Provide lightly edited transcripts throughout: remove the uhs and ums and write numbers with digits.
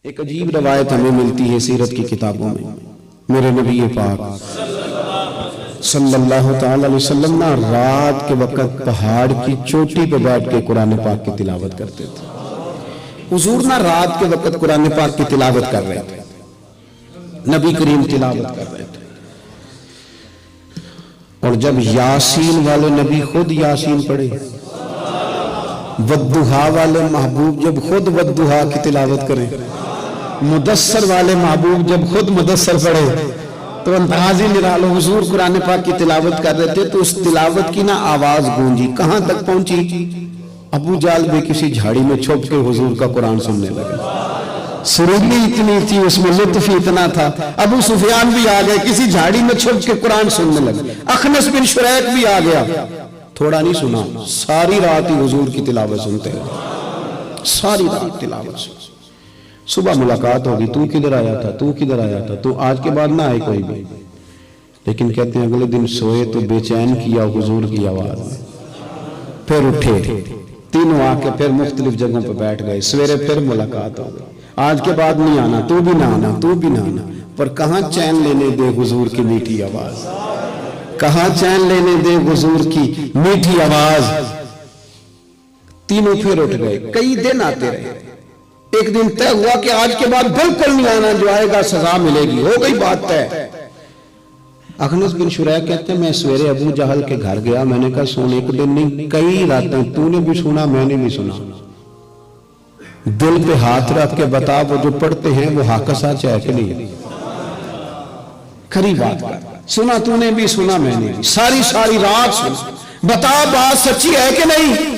ایک عجیب روایت ہمیں ملتی ہے سیرت کی کتابوں میں. میرے نبی پاک صلی اللہ تعالی علیہ وسلم نا رات کے وقت پہاڑ کی چوٹی پہ بیٹھ کے قرآن پاک کی تلاوت کرتے تھے. حضور نا رات کے وقت قرآن پاک کی تلاوت کر رہے تھے. نبی کریم تلاوت کر رہے تھے اور جب یاسین والے نبی خود یاسین پڑھے، والضحیٰ والے محبوب جب خود والضحیٰ کی تلاوت کریں، مدثر والے محبوب جب خود مدثر پڑھے تو انداز ہی نرالو. حضور قرآن پاک کی تلاوت کر رہے تھے تو اس تلاوت کی نا آواز گونجی. کہاں تک پہنچی؟ ابو جہل بھی کسی جھاڑی میں چھپ کے حضور کا قرآن سننے لگے. سریلی اتنی تھی، اس میں لطف اتنا تھا. ابو سفیان بھی آ گئے، کسی جھاڑی میں چھپ کے قرآن سننے لگے. اخنس بن شریک بھی آ گیا. تھوڑا نہیں سنا، ساری رات ہی حضور کی تلاوت سنتے رہے. ساری رات تلاوت سنتے. صبح ملاقات ہوگی، تو کدھر آیا تھا، تو کدھر آیا تھا، تو آج کے بعد نہ آئے کوئی بھی. لیکن کہتے ہیں اگلے دن سوئے تو بے چین کیا حضور کی آواز میں. پھر اٹھے، تینوں آ کے پھر مختلف جگہوں پہ بیٹھ گئے. سویرے پھر ملاقات ہو گئی. آج کے بعد نہیں آنا، تو بھی نہ آنا، تو بھی نہ آنا. پر کہاں چین لینے دے حضور کی میٹھی آواز، کہاں چین لینے دے حضور کی میٹھی آواز. تینوں پھر اٹھ گئے. کئی دن آتے رہے. ایک دن طے ہوا کہ آج کے بعد بالکل نہیں آنا، جو آئے گا سزا ملے گی. ہو گئی بات طے. اخنس بن شریک کہتے ہیں میں سویرے ابو جہل کے گھر گیا. میں نے کہا سونے ایک دن نہیں، کئی راتیں تو نے بھی سنا، میں نے بھی سنا. دل پہ ہاتھ رکھ کے بتا، وہ جو پڑھتے ہیں وہ حق سچ ہے کہ نہیں؟ کھری بات کر. سنا تو نے بھی، سنا میں نے بھی. ساری رات سنا. بتا بات سچی ہے کہ نہیں؟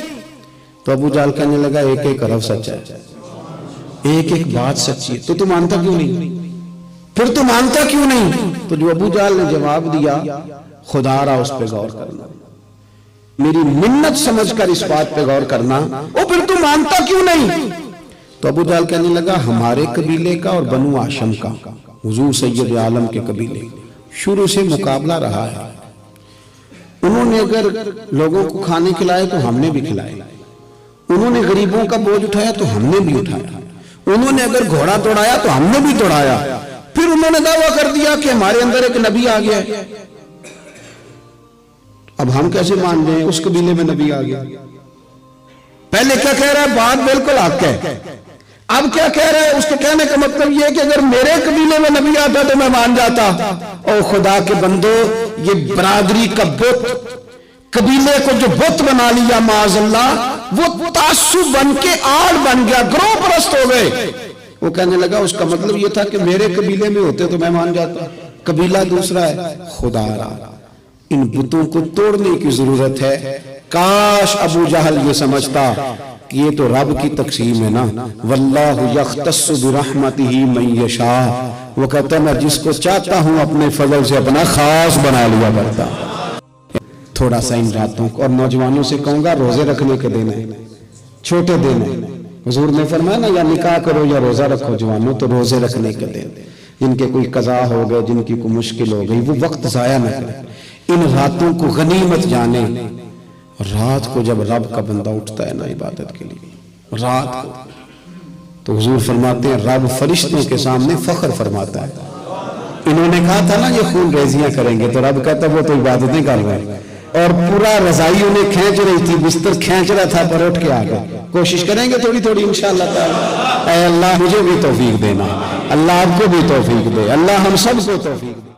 تو ابو جہل کہنے لگا ایک ایک حرف سچ ہے، ایک ایک بات سچی ہے. تو مانتا کیوں نہیں؟ پھر تو مانتا کیوں نہیں؟ تو جو ابو جہل نے جواب دیا، خدا را اس پہ غور کرنا، میری منت سمجھ کر اس بات پہ غور کرنا. او پھر تو مانتا کیوں نہیں؟ تو ابو جہل کہنے لگا ہمارے قبیلے کا اور بنو ہاشم کا، حضور سید عالم کے قبیلے، شروع سے مقابلہ رہا ہے. انہوں نے اگر لوگوں کو کھانے کھلائے تو ہم نے بھی کھلائے. انہوں نے غریبوں کا بوجھ اٹھایا تو ہم نے بھی اٹھایا. انہوں نے اگر گھوڑا توڑایا تو ہم نے بھی توڑایا. پھر انہوں نے دعویٰ کر دیا کہ ہمارے اندر ایک نبی آ گیا. اب ہم کیسے مان لیں اس قبیلے میں نبی آ گیا؟ پہلے کیا کہہ رہا ہے؟ بات بالکل حق ہے. اب کیا کہہ رہا ہے؟ اس کے کہنے کا مطلب یہ کہ اگر میرے قبیلے میں نبی آتا تو میں مان جاتا. اور خدا کے بندو، یہ برادری کا بت، قبیلے کو جو بت بنا لیا معاذ اللہ، وہ تعصب بن کے آڑ بن گیا، گروہ پرست ہو گئے. وہ کہنے لگا اس کا مطلب یہ تھا کہ میرے قبیلے میں ہوتے تو میں مان جاتا. قبیلہ دوسرا ہے. خدا را ان بتوں کو توڑنے کی ضرورت ہے. کاش ابو جہل یہ سمجھتا کہ یہ تو رب کی تقسیم ہے نا، واللہ یختص برحمتہ من یشاء. وہ کہتا ہے میں جس کو چاہتا ہوں اپنے فضل سے اپنا خاص بنا لیا کرتا. تھوڑا سا ان راتوں کو، اور نوجوانوں سے کہوں گا روزے رکھنے کے دن ہیں، چھوٹے دن ہیں. حضور نے فرمایا نا یا نکاح کرو یا روزہ رکھو جوانوں، تو روزے رکھنے کے دن. جن کے کوئی قضا ہو گئے، جن کی کوئی مشکل ہو گئی، وہ وقت ضائع نہ کریں. ان راتوں کو غنیمت جانے. رات کو جب رب کا بندہ اٹھتا ہے نا عبادت کے لیے رات کو، تو حضور فرماتے ہیں رب فرشتوں کے سامنے فخر فرماتا ہے. انہوں نے کہا تھا نا یہ خون ریزیاں کریں گے، تو رب کہتا ہے وہ تو عبادتیں کر رہے ہیں. اور پورا رضائی انہیں کھینچ رہی تھی، بستر کھینچ رہا تھا، پر اٹھ کے آ گئے. کوشش کریں گے تھوڑی تھوڑی انشاءاللہ تعالی. اے اللہ مجھے بھی توفیق دینا، اللہ آپ کو بھی توفیق دے، اللہ ہم سب کو توفیق دے.